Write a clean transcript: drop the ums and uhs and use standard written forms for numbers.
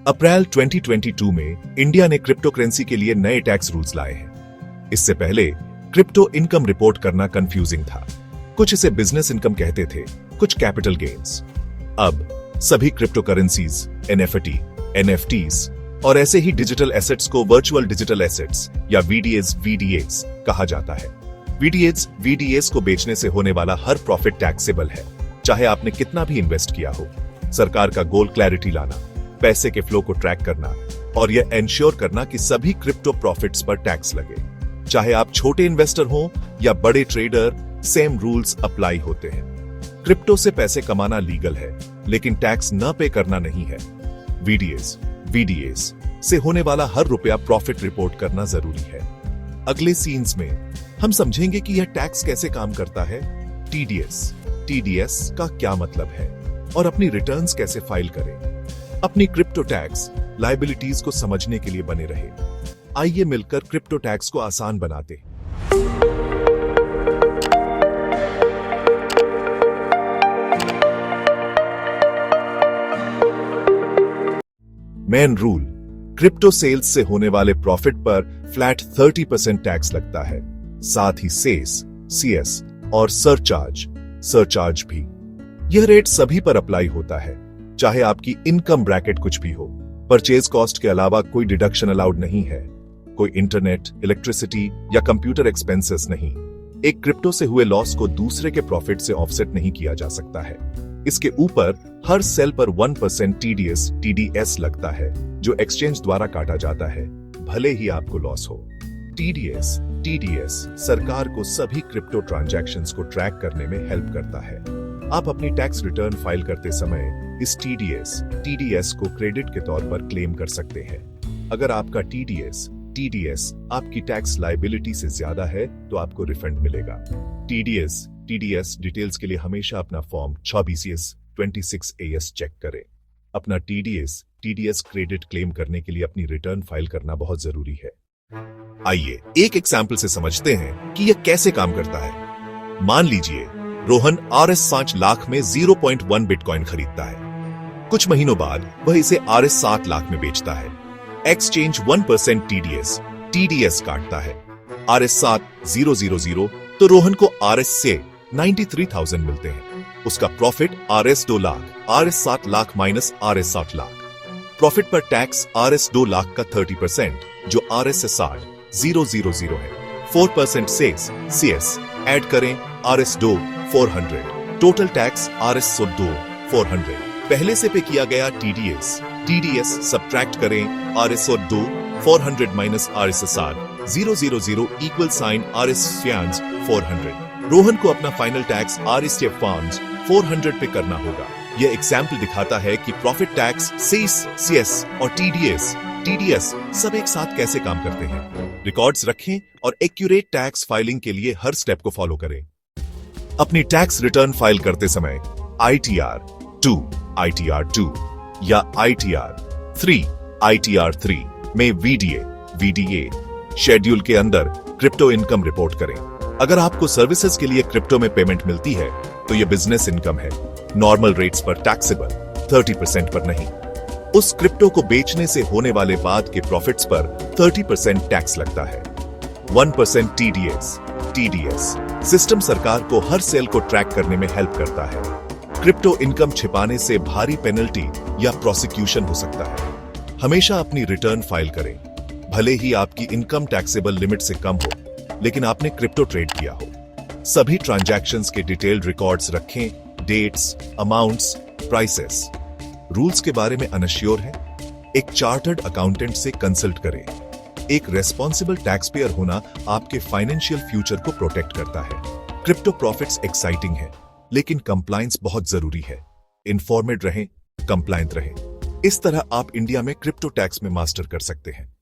अप्रैल 2022 में इंडिया ने crypto currency के लिए नए टैक्स रूल्स लाए हैं। इससे पहले क्रिप्टो इनकम रिपोर्ट करना कंफ्यूजिंग था। कुछ इसे बिजनेस इनकम कहते थे, कुछ कैपिटल गेन्स। अब सभी क्रिप्टो करेंसीज, एनएफटीज और ऐसे ही डिजिटल एसेट्स को वर्चुअल डिजिटल एसेट्स या वीडीएस कहा जाता है। वीडीएस को बेचने से होने वाला हर प्रॉफिट टैक्सेबल है, चाहे आपने कितना भी इन्वेस्ट किया हो। सरकार का गोल क्लैरिटी लाना, पैसे के फ्लो को ट्रैक करना और यह एंश्योर करना कि सभी क्रिप्टो प्रॉफिट्स पर टैक्स लगे। चाहे आप छोटे इन्वेस्टर हो या बड़े ट्रेडर, सेम रूल्स अप्लाई होते हैं। क्रिप्टो से पैसे कमाना लीगल है, लेकिन टैक्स न पे करना नहीं है। वीडीएस से होने वाला हर रुपया प्रॉफिट रिपोर्ट करना जरूरी है। अगले सीन्स में हम समझेंगे कि यह टैक्स कैसे काम करता है, टीडीएस का क्या मतलब है और अपनी रिटर्न्स कैसे फाइल करें। अपनी क्रिप्टो टैक्स लायबिलिटीज को समझने के लिए बने रहे। आइए मिलकर क्रिप्टो टैक्स को आसान बनाते हैं। मेन रूल, क्रिप्टो सेल्स से होने वाले प्रॉफिट पर फ्लैट 30% टैक्स लगता है। साथ ही सीएस और सरचार्ज भी। यह रेट सभी पर अप्लाई होता है, चाहे आपकी इनकम ब्रैकेट कुछ भी हो। परचेज कॉस्ट के अलावा कोई डिडक्शन अलाउड नहीं है। कोई इंटरनेट, इलेक्ट्रिसिटी या कंप्यूटर एक्सपेंसेस नहीं। एक क्रिप्टो से हुए लॉस को दूसरे के प्रॉफिट से ऑफसेट नहीं किया जा सकता है। इसके ऊपर हर सेल पर 1% टीडीएस लगता है, जो एक्सचेंज द्वारा काटा जाता है, भले ही आपको लॉस हो। टीडीएस सरकार को सभी क्रिप्टो ट्रांजैक्शंस को ट्रैक करने में हेल्प करता है। आप अपनी टैक्स रिटर्न फाइल करते समय इस टीडीएस को क्रेडिट के तौर पर क्लेम कर सकते हैं। अगर आपका टीडीएस आपकी टैक्स लायबिलिटी से ज्यादा है तो आपको रिफंड मिलेगा। टीडीएस डिटेल्स के लिए हमेशा अपना फॉर्म 26AS चेक करें। अपना टीडीएस क्रेडिट क्लेम करने के लिए अपनी रिटर्न फाइल करना बहुत जरूरी है। आइए एक एग्जाम्पल से समझते हैं कि यह कैसे काम करता है। मान लीजिए रोहन RS 5 लाख में 0.1 बिटकॉइन खरीदता है। कुछ महीनों बाद वह इसे RS 7 लाख में बेचता है। एक्सचेंज 1% टीडीएस काटता है। RS 7,000 तो रोहन को RS से 93,000 मिलते हैं। उसका profit RS 2 lakh, RS 7 lakh minus RS 7 lakh. Profit पर टैक्स RS 2 लाख का 30%, जो RS 60,000 है। 4% सीएस ऐड करें, RS 2 400। Total tax RS 2 400। पहले से पे किया गया टीडीएस सब्ट्रैक्ट करें, RS 2 400 minus RS 000 equal sign RS 400। Rohan को अपना फाइनल टैक्स RS 400 पे करना होगा। यह एग्जाम्पल दिखाता है कि प्रॉफिट टैक्स, सीएस और टीडीएस सब एक साथ कैसे काम करते हैं। रिकॉर्ड्स रखें और एक्यूरेट टैक्स फाइलिंग के लिए हर स्टेप को फॉलो करें। अपनी टैक्स रिटर्न फाइल करते समय ITR 2 या ITR 3 में वीडीए शेड्यूल के अंदर क्रिप्टो इनकम रिपोर्ट करें। अगर आपको सर्विसेज के लिए क्रिप्टो में पेमेंट मिलती है तो यह बिजनेस इनकम है, नॉर्मल रेट्स पर टैक्सेबल, 30% पर नहीं। उस क्रिप्टो को बेचने से होने वाले बाद के प्रॉफिट्स पर 30% टैक्स लगता है। 1% टीडीएस सिस्टम सरकार को हर सेल को ट्रैक करने में हेल्प करता है। क्रिप्टो इनकम छिपाने से भारी पेनल्टी या प्रोसिक्यूशन हो सकता है। हमेशा अपनी रिटर्न फाइल करें, भले ही आपकी इनकम टैक्सेबल लिमिट से कम हो, लेकिन आपने क्रिप्टो ट्रेड किया हो। सभी ट्रांजैक्शंस के डिटेल्ड रिकॉर्ड्स रखें, डेट्स, अमाउंट्स, प्राइसेस। रूल्स के बारे में अनश्योर है, एक चार्टर्ड अकाउंटेंट से कंसल्ट करें। एक रेस्पॉन्सिबल टैक्स पेयर होना आपके फाइनेंशियल फ्यूचर को प्रोटेक्ट करता है। क्रिप्टो प्रॉफिट्स एक्साइटिंग है, लेकिन कंप्लायंस बहुत जरूरी है। इन्फॉर्मेड रहें, कंप्लायंट रहें। इस तरह आप इंडिया में क्रिप्टो टैक्स में मास्टर कर सकते हैं।